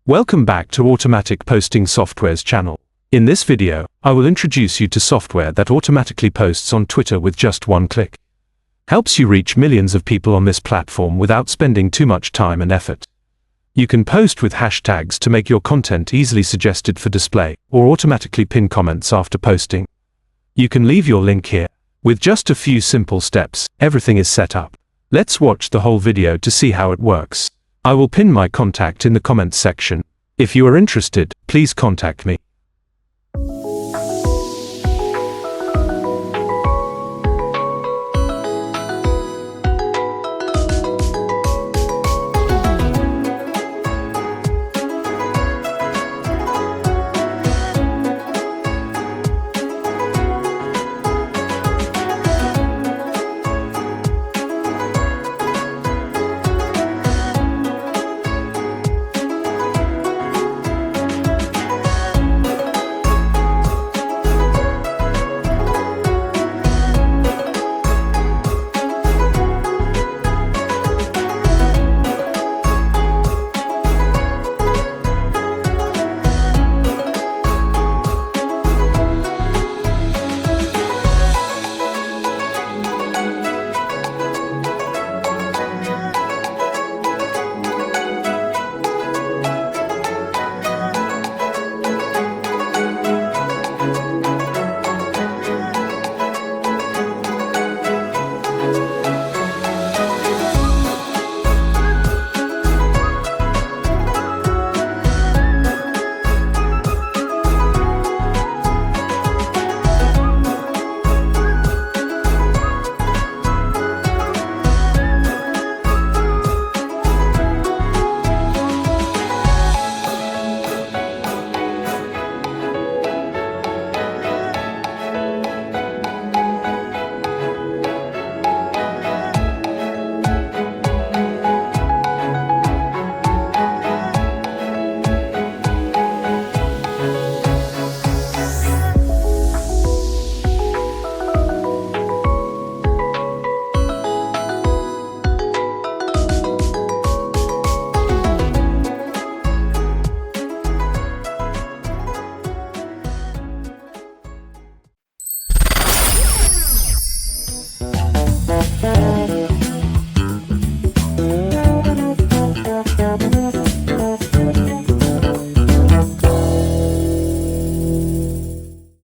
Welcome back to Automatic Posting Software's channel. In this video, I will introduce you to software that automatically posts on Twitter with just one click. Helps you reach millions of people on this platform without spending too much time and effort. You can post with hashtags to make your content easily suggested for display, or automatically pin comments after posting. You can leave your link here. With just a few simple steps, everything is set up. Let's watch the whole video to see how it works. I will pin my contact in the comments section. If you are interested, please contact me.